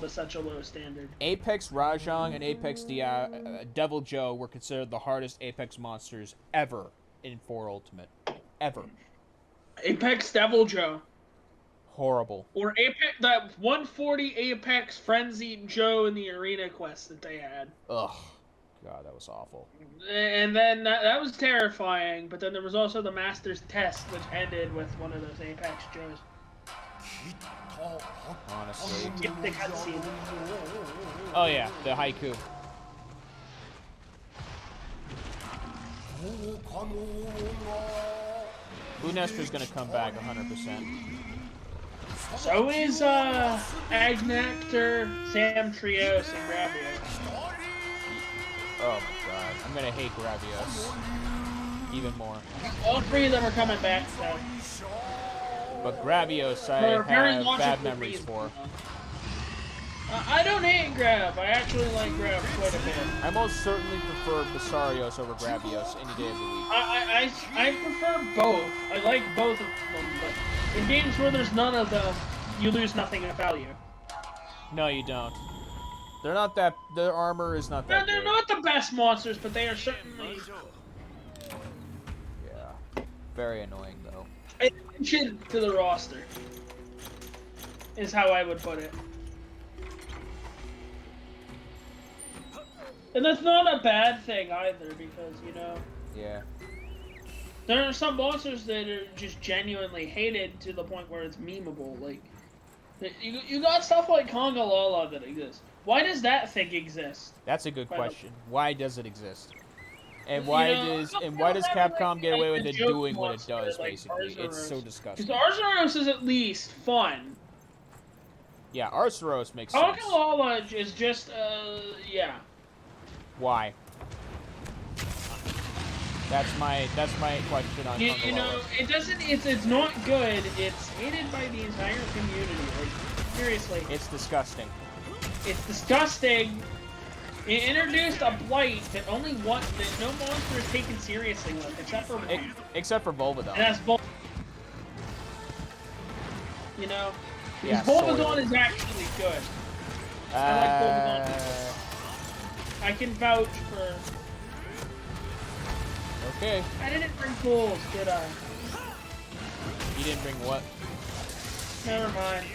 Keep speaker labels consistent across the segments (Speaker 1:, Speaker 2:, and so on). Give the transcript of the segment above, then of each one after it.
Speaker 1: held to such a low standard.
Speaker 2: Apex Rajang and Apex Devil Joe were considered the hardest Apex monsters ever in 4 Ultimate. Ever.
Speaker 1: Apex Devil Joe.
Speaker 2: Horrible.
Speaker 1: Or Apex, that 140 Apex Frenzied Joe in the Arena quest that they had.
Speaker 2: Ugh. God, that was awful.
Speaker 1: And then that was terrifying, but then there was also the Master's Test, which ended with one of those Apex Joes.
Speaker 2: Honestly.
Speaker 1: Skip the cutscene.
Speaker 2: Oh yeah, the haiku. Bunestra's gonna come back 100%.
Speaker 1: So is Agnactor, Sam Trios, and Gravios.
Speaker 2: Oh my god, I'm gonna hate Gravios even more.
Speaker 1: All 3 of them are coming back, so.
Speaker 2: But Gravios, I have bad memories for.
Speaker 1: I don't hate Grav. I actually like Grav quite a bit.
Speaker 2: I most certainly prefer Basarios over Gravios any day of the week.
Speaker 1: I prefer both. I like both of them, but in games where there's none of them, you lose nothing of value.
Speaker 2: No, you don't. They're not that. Their armor is not that.
Speaker 1: They're
Speaker 2: good.
Speaker 1: not the best monsters, but they are certainly.
Speaker 2: Yeah, very annoying though.
Speaker 1: Addition to the roster is how I would put it. And that's not a bad thing either, because, you know...
Speaker 2: Yeah.
Speaker 1: There are some monsters that are just genuinely hated to the point where it's memeable. Like, you got stuff like Conga Lala that exists. Why does that thing exist?
Speaker 2: That's a good question. Why does it exist? And why does Capcom get away with it doing what it does, basically? It's so disgusting.
Speaker 1: Because Arzuros is at least fun.
Speaker 2: Yeah, Arzuros makes sense.
Speaker 1: Conga Lala is just, yeah.
Speaker 2: Why? That's my question on Conga
Speaker 1: You know, it doesn't. It's not good. It's hated by the entire community. Like, seriously.
Speaker 2: It's disgusting.
Speaker 1: It's disgusting. It introduced a blight that no monster is taken seriously with, except for one.
Speaker 2: Except for Volvidon.
Speaker 1: And that's Volvidon. You know,
Speaker 2: yeah,
Speaker 1: Volvidon is actually good. I like Volvidon. I can vouch for.
Speaker 2: Okay.
Speaker 1: I didn't bring tools, did I?
Speaker 2: You didn't bring what?
Speaker 1: Never mind.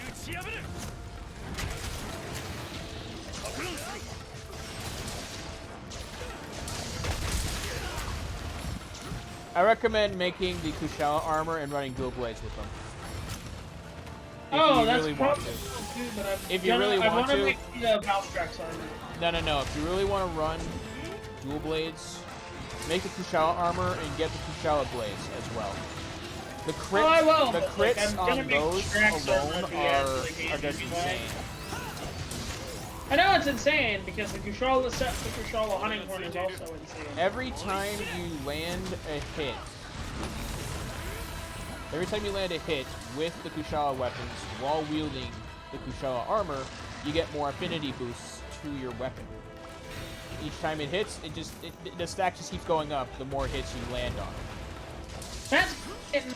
Speaker 2: I recommend making the Kushala armor and running dual blades with them.
Speaker 1: That's
Speaker 2: really
Speaker 1: probably
Speaker 2: want to.
Speaker 1: but
Speaker 2: If you really want
Speaker 1: I want
Speaker 2: to
Speaker 1: to make the Valstrax armor.
Speaker 2: No. If you really want to run dual blades, make the Kushala armor and get the Kushala blades as well. The crits on those alone are just insane.
Speaker 1: I know it's insane because the Kushala set for Kushala Hunting Horn is also insane.
Speaker 2: Every time you land a hit with the Kushala weapons while wielding the Kushala armor, you get more affinity boosts to your weapon. Each time it hits, the stack just keeps going up the more hits you land on.
Speaker 1: That's because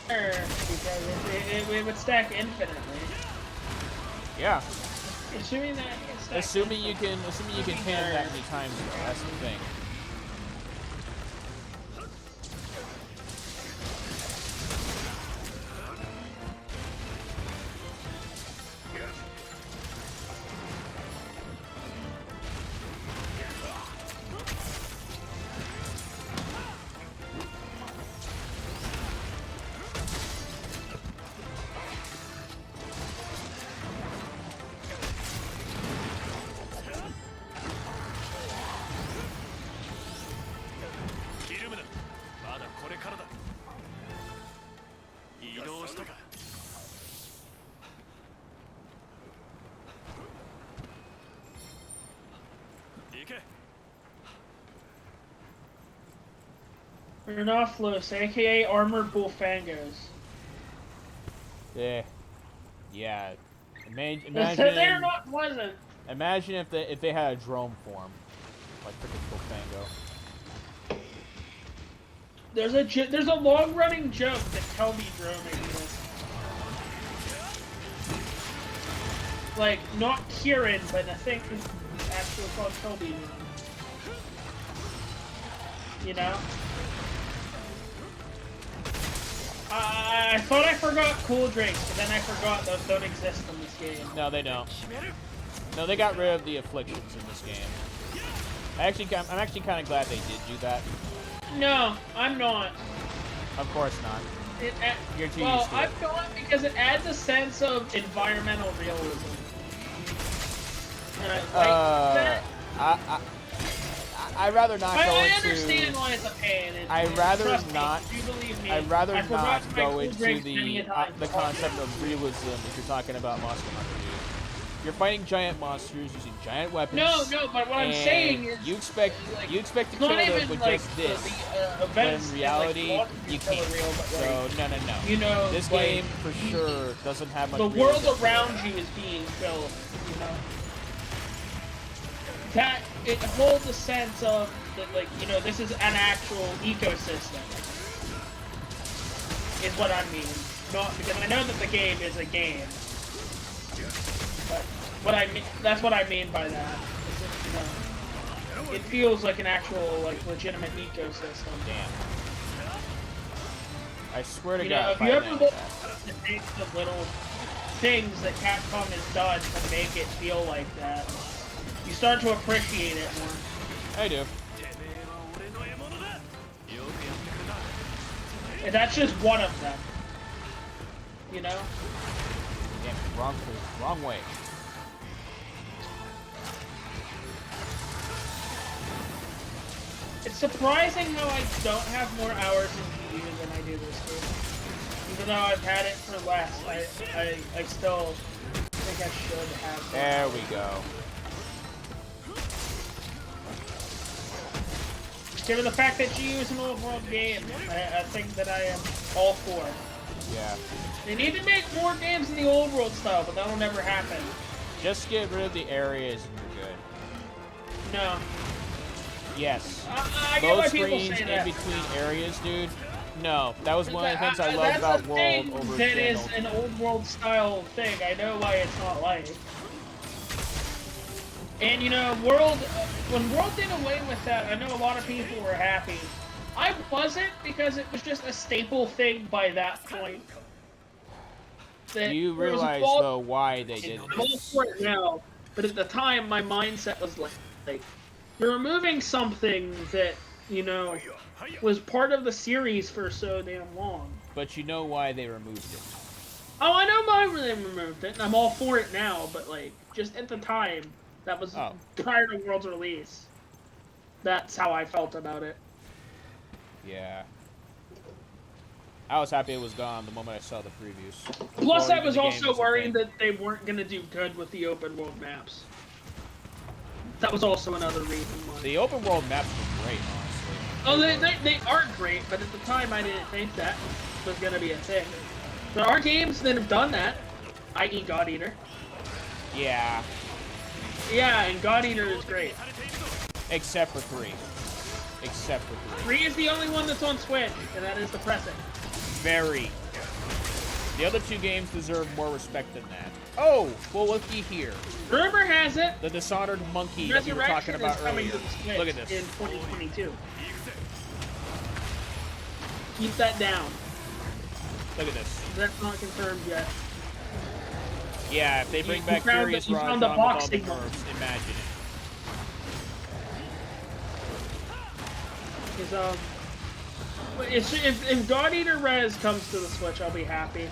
Speaker 1: it would stack infinitely.
Speaker 2: Yeah.
Speaker 1: Assuming that it can stack
Speaker 2: Assuming you can hit him that many times though, that's the thing.
Speaker 1: Ernoflos, aka Armored Bullfangos.
Speaker 2: Yeah. Imagine.
Speaker 1: They're not pleasant.
Speaker 2: Imagine if they had a drone form, like freaking Bullfango.
Speaker 1: There's a long running joke that Kelby drone exists. Like, not Kieran, but I think it's actually called Toby. You know? I thought I forgot cool drinks, but then I forgot those don't exist in this game.
Speaker 2: No, they don't. No, they got rid of the afflictions in this game. I'm actually kind of glad they did do that.
Speaker 1: No, I'm not.
Speaker 2: Of course not. You're too used to it.
Speaker 1: I'm not because it adds a sense of environmental realism. And
Speaker 2: I'd rather not go into...
Speaker 1: I understand why it's a pain.
Speaker 2: I'd rather not...
Speaker 1: You believe me.
Speaker 2: I'd rather not go into
Speaker 1: the
Speaker 2: concept of realism if you're talking about Monster Hunter, dude. You're fighting giant monsters using giant weapons.
Speaker 1: No, but what I'm saying is...
Speaker 2: You expect to kill them with just this. When in reality, you can't. So, no.
Speaker 1: You know,
Speaker 2: this game, for sure, doesn't have much
Speaker 1: the
Speaker 2: realism.
Speaker 1: world around you is being killed, you know? That, it holds a sense of, that, like, you know, this is an actual ecosystem. Is what I mean. Not, because I know that the game is a game. But what I mean, that's what I mean by that. You know, it feels like an actual, like, legitimate ecosystem.
Speaker 2: Damn. I swear to
Speaker 1: you
Speaker 2: God,
Speaker 1: know, if you ever look at the little things that Capcom has done to make it feel like that, you start to appreciate it more.
Speaker 2: I do.
Speaker 1: And that's just one of them. You know?
Speaker 2: Damn, wrong way.
Speaker 1: It's surprising how I don't have more hours in GU than I do this game. Even though I've had it for less, I still think I should have.
Speaker 2: There we go.
Speaker 1: Given the fact that GU is an old world game, I think that I am all for it.
Speaker 2: Yeah.
Speaker 1: They need to make more games in the old world style, but that'll never happen.
Speaker 2: Just get rid of the areas and you're good.
Speaker 1: No.
Speaker 2: Yes.
Speaker 1: I get why people
Speaker 2: screens
Speaker 1: say
Speaker 2: in
Speaker 1: that.
Speaker 2: between areas, dude. No, that was one of the things I loved about World over
Speaker 1: That is
Speaker 2: Channel.
Speaker 1: an old world style thing. I know why it's not like. And you know, when World did away with that, I know a lot of people were happy. I wasn't, because it was just a staple thing by that point.
Speaker 2: Do you realize though why they did
Speaker 1: I'm all for it now, but at the time my mindset was like you're removing something that, you know, was part of the series for so damn long.
Speaker 2: But you know why they removed it.
Speaker 1: Oh, I know why they removed it, and I'm all for it now, but like, just at the time, that was prior to World's release. That's how I felt about it.
Speaker 2: Yeah. I was happy it was gone the moment I saw the previews.
Speaker 1: Plus, I was also worried that they weren't going to do good with the open world maps. That was also another reason why.
Speaker 2: The open world maps were great, honestly.
Speaker 1: Oh, they are great, but at the time I didn't think that was going to be a thing. There are games that have done that, i.e. God Eater.
Speaker 2: Yeah.
Speaker 1: Yeah, and God Eater is great.
Speaker 2: Except for 3. Except for 3.
Speaker 1: 3 is the only one that's on Switch, and that is depressing.
Speaker 2: Very. The other 2 games deserve more respect than that. Oh, well, looky here.
Speaker 1: Rumor has it.
Speaker 2: The Dishonored Monkey that we were talking about earlier. Look at this.
Speaker 1: In 2022. Keep that down.
Speaker 2: Look at this.
Speaker 1: That's not confirmed yet.
Speaker 2: Yeah, if they bring back Furious Raj with all the curves, imagine it.
Speaker 1: Because, if God Eater Res comes to the Switch, I'll be happy.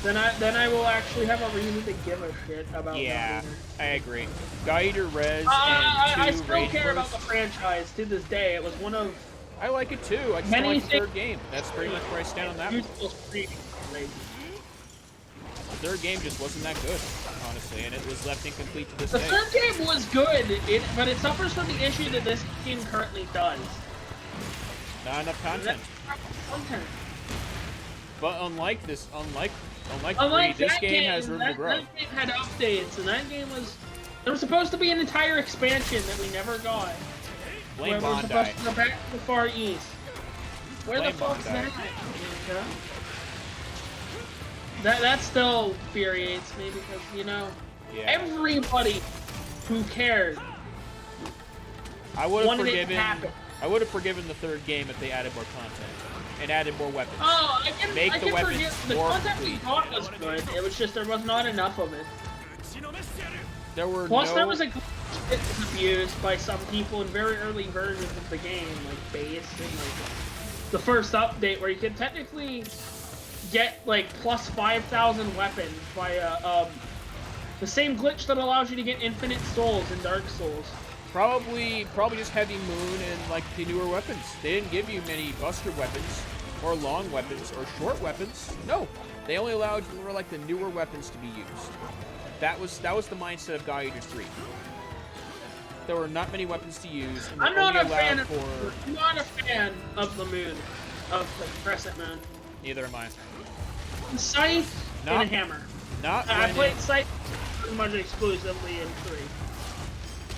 Speaker 1: Then I will actually have a reason to give a shit about.
Speaker 2: Yeah,
Speaker 1: God Eater.
Speaker 2: I agree. God Eater Res and 2
Speaker 1: I still
Speaker 2: Rage
Speaker 1: care about
Speaker 2: Burst.
Speaker 1: the franchise to this day. It was one of.
Speaker 2: I like it too. I just don't like the 3rd game. That's pretty much where I stand on that one. The 3rd game just wasn't that good, honestly, and it was left incomplete to this
Speaker 1: The
Speaker 2: day.
Speaker 1: 3rd game was good, but it suffers from the issue that this game currently does.
Speaker 2: Not enough content. But unlike 3, this game has room to grow.
Speaker 1: That game had updates, and that game was... There was supposed to be an entire expansion that we never got.
Speaker 2: Blame
Speaker 1: where we're
Speaker 2: Bondi.
Speaker 1: supposed to go back to the Far East. Where
Speaker 2: Blame
Speaker 1: the fuck's
Speaker 2: Bondi.
Speaker 1: that? That still infuriates me because, you know,
Speaker 2: Yeah.
Speaker 1: Everybody who cared
Speaker 2: I would have
Speaker 1: wanted it to
Speaker 2: forgiven.
Speaker 1: happen.
Speaker 2: I would have forgiven the third game if they added more content and added more weapons.
Speaker 1: Oh, I can
Speaker 2: Make the weapons
Speaker 1: forgive. The
Speaker 2: more
Speaker 1: content we
Speaker 2: complete.
Speaker 1: got was good. It was just there was not enough of it.
Speaker 2: There were
Speaker 1: Plus,
Speaker 2: no...
Speaker 1: there was a glitch that was abused by some people in very early versions of the game, like base and like the first update, where you could technically get like plus 5,000 weapons via the same glitch that allows you to get infinite souls in Dark Souls.
Speaker 2: Probably just Heavy Moon and like the newer weapons. They didn't give you many buster weapons or long weapons or short weapons. No, they only allowed more like the newer weapons to be used. That was the mindset of God Eater 3. There were not many weapons to use, and
Speaker 1: I'm not a fan of the moon, of the crescent moon.
Speaker 2: Neither am I.
Speaker 1: Scythe and a hammer. I played Scythe pretty much exclusively in 3.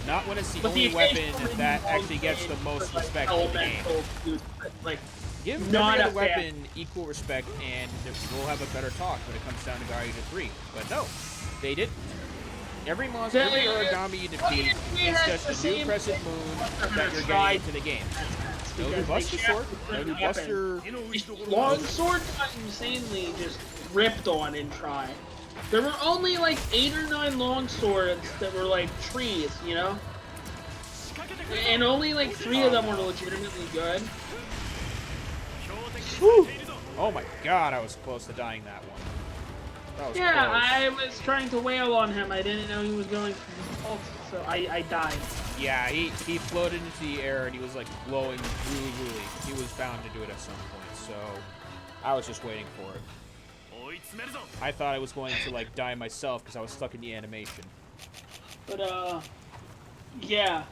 Speaker 2: Not when it's the only weapon that actually gets the most respect in the game.
Speaker 1: Like,
Speaker 2: give every other weapon equal respect, and we'll have a better talk when it comes down to God Eater 3. But no, they didn't. Every monster, every origami you defeat is just a new crescent moon that you're getting into the game. No new buster sword, no new buster...
Speaker 1: Long sword got insanely just ripped on in Try. There were only like 8 or 9 long swords that were like trees, you know? And only like 3 of them were legitimately good.
Speaker 2: Whew. Oh my god, I was close to dying that one. That was
Speaker 1: close. I was trying to wail on him. I didn't know he was going for ult, so I died.
Speaker 2: Yeah, he floated into the air and he was like glowing really. He was bound to do it at some point, so I was just waiting for it. I thought I was going to like die myself because I was stuck in the animation.
Speaker 1: But yeah.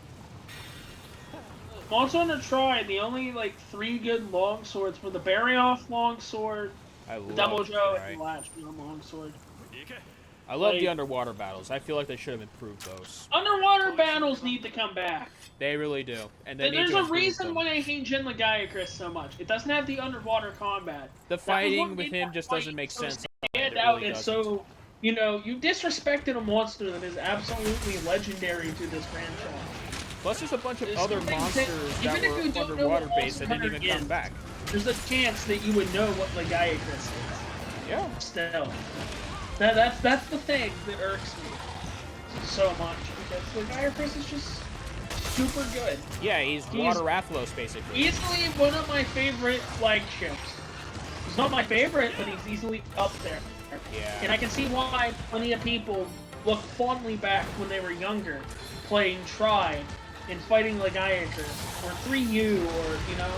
Speaker 1: Also on the Try, the only like 3 good long swords were the Barrioff long sword, the Double Joe, and the last long sword.
Speaker 2: I love the underwater battles. I feel like they should have improved those.
Speaker 1: Underwater battles need to come back.
Speaker 2: They really do. And they
Speaker 1: there's a reason why I hate Jin Legaicus so much. It doesn't have the underwater combat.
Speaker 2: The fighting with him just doesn't make sense.
Speaker 1: Stand out and so, you know, you disrespected a monster that is absolutely legendary to this franchise.
Speaker 2: Plus, there's a bunch of other monsters that were underwater based that didn't even come back.
Speaker 1: There's a chance that you would know what Legaicus is.
Speaker 2: Yeah.
Speaker 1: Still. That's the thing that irks me so much, because Legaicus is just super good.
Speaker 2: Yeah, he's Water Rathalos, basically.
Speaker 1: Easily one of my favorite flagships. He's not my favorite, but he's easily up there.
Speaker 2: Yeah.
Speaker 1: And I can see why plenty of people look fondly back when they were younger, playing Try and fighting Legaicus, or 3U, or, you know.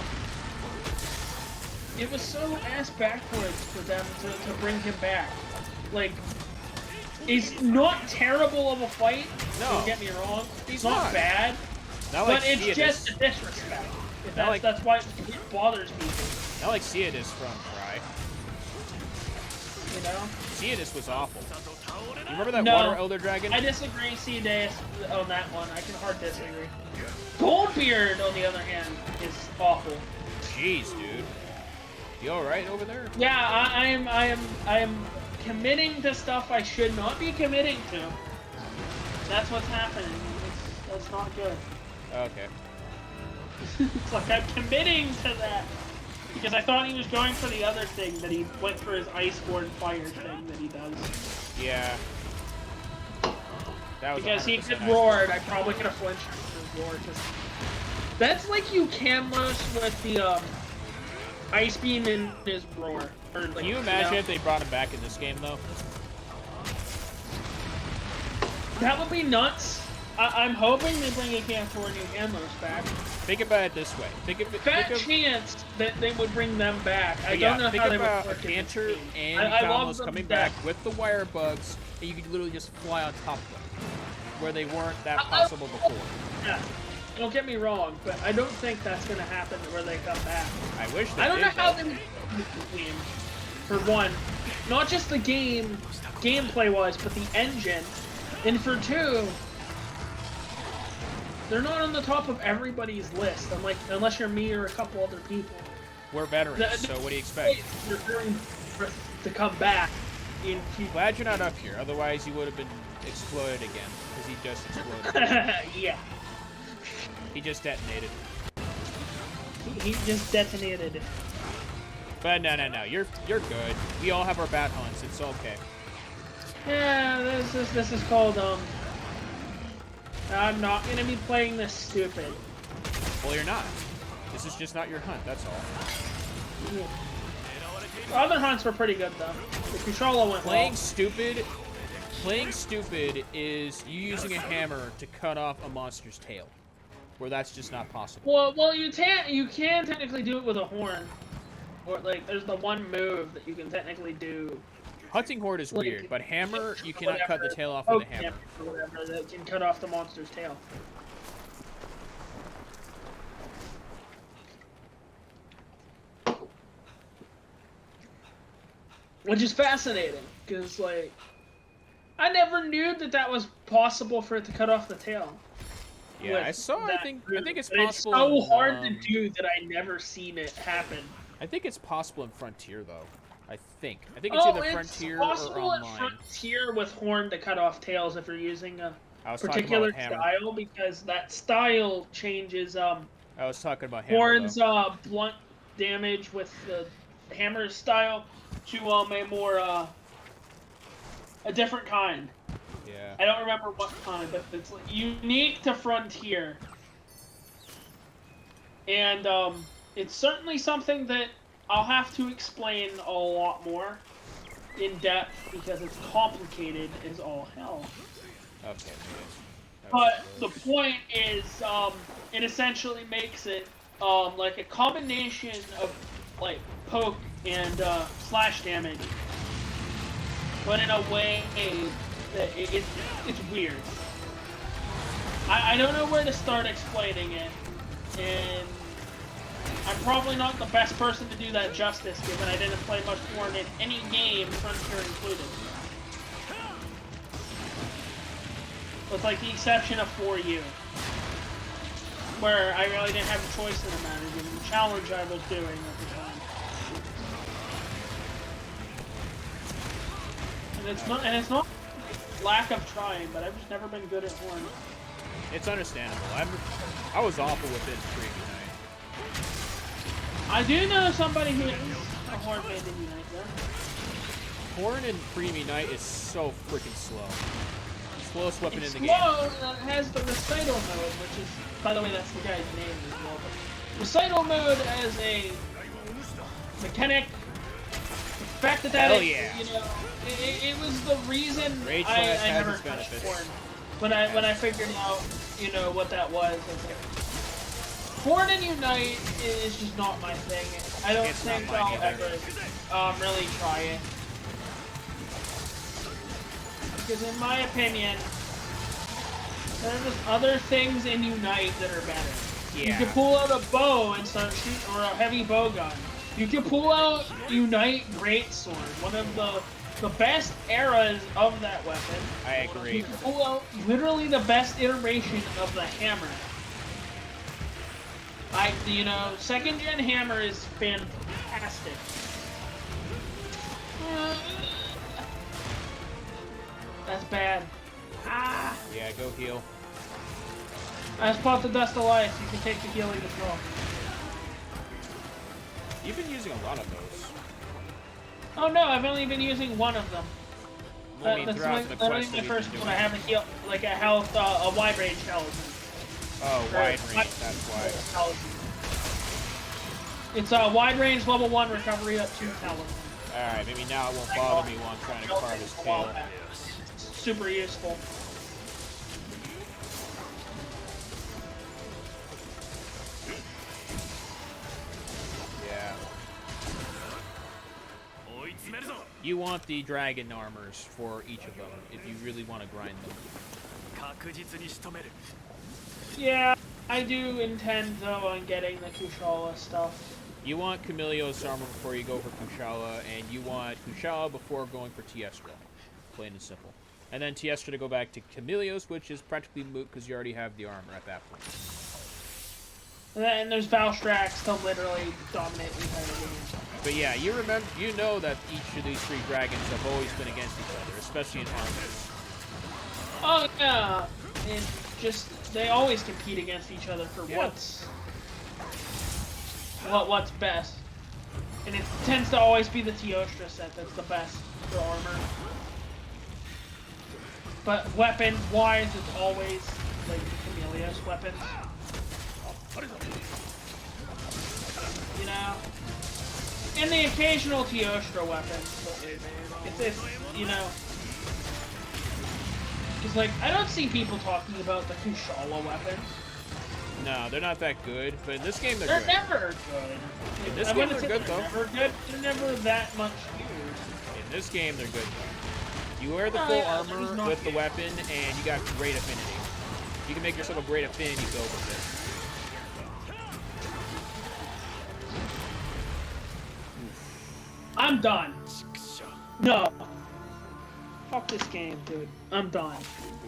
Speaker 1: It was so ass backwards for them to bring him back. Like, he's not terrible of a fight, don't get me wrong. He's not bad, but it's just a disrespect. That's why it bothers people.
Speaker 2: Not like Ceadus from Try.
Speaker 1: You know?
Speaker 2: Ceadus was awful. You remember that Water Elder Dragon?
Speaker 1: I disagree, Ceadus, on that one. I can hard disagree. Goldbeard, on the other hand, is awful.
Speaker 2: Jeez, dude. You alright over there?
Speaker 1: Yeah, I am committing to stuff I should not be committing to. That's what's happening. That's not good.
Speaker 2: Okay.
Speaker 1: It's like I'm committing to that. Because I thought he was going for the other thing, that he went for his Iceborne Fire thing that he does.
Speaker 2: Yeah. That was
Speaker 1: because he could roar, I probably could have flinched his roar. That's like you Camless with the Ice Beam in his roar. Or like,
Speaker 2: can you imagine if they brought him back in this game, though?
Speaker 1: That would be nuts. I'm hoping they bring a Camp New Camless back.
Speaker 2: Think about it this way. Think
Speaker 1: chance that they would bring them back. I don't know how they would work
Speaker 2: Cantor and Camless coming back with the wire bugs, and you could literally just fly on top of them, where they weren't that possible before.
Speaker 1: Yeah. Don't get me wrong, but I don't think that's going to happen where they come back.
Speaker 2: I wish they
Speaker 1: I don't know how they would the game. For one, not just the game, gameplay-wise, but the engine. And for two, they're not on the top of everybody's list, unless you're me or a couple other people.
Speaker 2: We're veterans, so what do you expect?
Speaker 1: You're to come back.
Speaker 2: Glad you're not up here, otherwise you would have been exploded again, because he just exploded.
Speaker 1: Yeah.
Speaker 2: He just detonated.
Speaker 1: He just detonated.
Speaker 2: But no, you're good. We all have our bat hunts. It's okay.
Speaker 1: Yeah, this is called I'm not gonna be playing this stupid.
Speaker 2: Well, you're not. This is just not your hunt. That's all.
Speaker 1: Yeah. The other hunts were pretty good though. The Kushala went
Speaker 2: Playing
Speaker 1: well.
Speaker 2: stupid. Playing stupid is you using a hammer to cut off a monster's tail, where that's just not possible.
Speaker 1: Well, you can technically do it with a horn, or like there's the one move that you can technically do.
Speaker 2: Hunting horde is
Speaker 1: Like,
Speaker 2: weird, but hammer you cannot cut the tail off
Speaker 1: with
Speaker 2: with a hammer.
Speaker 1: Or whatever that can cut off the monster's tail. Which is fascinating, because, like, I never knew that was possible for it to cut off the tail.
Speaker 2: Yeah, I think it's
Speaker 1: but
Speaker 2: possible.
Speaker 1: It's so hard to do that I never seen it happen.
Speaker 2: I think it's possible in Frontier, though. I think it's either Frontier or online.
Speaker 1: It's possible in Frontier with Horn to cut off tails if you're using a particular style, because that style changes.
Speaker 2: I was talking about hammer,
Speaker 1: Horn's blunt damage with the hammer style to a more a different kind.
Speaker 2: Yeah.
Speaker 1: I don't remember what kind, but it's like unique to Frontier, and it's certainly something that I'll have to explain a lot more in depth because it's complicated as all hell.
Speaker 2: Okay.
Speaker 1: But the point is, it essentially makes it like a combination of like poke and slash damage, but in a way that it's weird. I don't know where to start explaining it, and I'm probably not the best person to do that justice, given I didn't play much more in any game, Frontier included. With like the exception of 4U, where I really didn't have a choice in the matter, given the challenge I was doing at the time. And it's not lack of trying, but I've just never been good at Horn.
Speaker 2: It's understandable. I was awful with it Freaky Night.
Speaker 1: I do know somebody who is a Horn fan in Unite, though.
Speaker 2: Horn in Preemie Night is so freaking slow. Slowest weapon in the game.
Speaker 1: Slow, and it has the recital mode, which is, by the way, that's the guy's name as well. But recital mode as a mechanic. The fact that
Speaker 2: Hell
Speaker 1: is,
Speaker 2: yeah.
Speaker 1: you know, it was the reason
Speaker 2: Rage
Speaker 1: I
Speaker 2: Slash has
Speaker 1: never
Speaker 2: its
Speaker 1: touched
Speaker 2: benefits.
Speaker 1: Horn. When I figured out, you know, what that was, I was like, Horn and Unite is just not my thing. I don't think I'll ever really try it. Because in my opinion, there are just other things in Unite that are better.
Speaker 2: Yeah.
Speaker 1: You can pull out a bow and start shooting, or a heavy bow gun. You can pull out Unite Greatsword, one of the best eras of that weapon.
Speaker 2: I agree.
Speaker 1: You can pull out literally the best iteration of the hammer. You know, second gen hammer is fantastic. That's bad. Ah!
Speaker 2: Yeah, go heal.
Speaker 1: I just popped the Dust of Life. You can take the healing as well.
Speaker 2: You've been using a lot of those.
Speaker 1: Oh no, I've only been using one of them.
Speaker 2: Well, I mean,
Speaker 1: That's
Speaker 2: throughout the quest
Speaker 1: my
Speaker 2: that
Speaker 1: first
Speaker 2: you've
Speaker 1: one.
Speaker 2: been
Speaker 1: I
Speaker 2: doing.
Speaker 1: have a heal, like a health, a wide range health.
Speaker 2: Oh, wide range, that's why.
Speaker 1: It's a wide range level 1 recovery up to talent.
Speaker 2: Alright, maybe now it won't bother me while I'm trying to carve his tail.
Speaker 1: Super useful.
Speaker 2: Yeah. You want the dragon armors for each of them if you really want to grind them.
Speaker 1: Yeah, I do intend though on getting the Kushala stuff.
Speaker 2: You want Camilleo's armor before you go for Kushala, and you want Kushala before going for Teostra. Plain and simple. And then Teostra to go back to Camilleo's, which is practically moot because you already have the armor at that point.
Speaker 1: And there's Valstrax to literally dominate the entire game.
Speaker 2: But yeah, you know that each of these three dragons have always been against each other, especially in armors.
Speaker 1: Oh yeah, and just they always compete against each other for
Speaker 2: Yeah.
Speaker 1: what's best, and it tends to always be the Teostra set that's the best for armor. But weapon-wise, it's always like the Chameleos weapons. You know, and the occasional Teostra weapon. It's you know. Because, like, I don't see people talking about the Kushala weapons.
Speaker 2: No, they're not that good, but in this game they're good.
Speaker 1: They're never good.
Speaker 2: In this game they're good, though.
Speaker 1: Never good. They're never that much used.
Speaker 2: In this game they're good, though. You wear the full armor with the weapon, and you got great affinity. You can make yourself a great affinity build with this.
Speaker 1: I'm done. No. Fuck this game, dude. I'm done.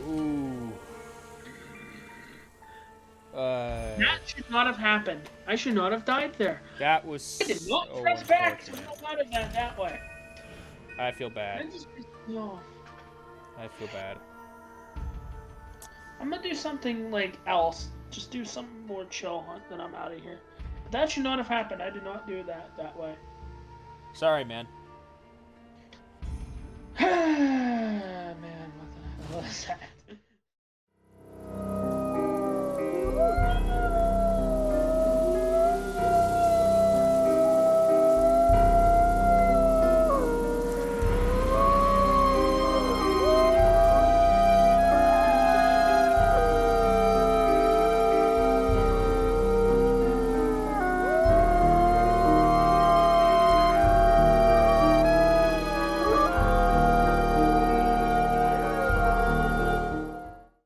Speaker 2: Ooh.
Speaker 1: That should not have happened. I should not have died there.
Speaker 2: That was
Speaker 1: I did not
Speaker 2: so
Speaker 1: press back to
Speaker 2: unfortunate.
Speaker 1: come out of that way.
Speaker 2: I feel bad.
Speaker 1: No.
Speaker 2: I feel bad.
Speaker 1: I'm gonna do something like else. Just do some more chill hunt, then I'm out of here. But that should not have happened. I did not do that way.
Speaker 2: Sorry, man.
Speaker 1: Man, what the hell is that?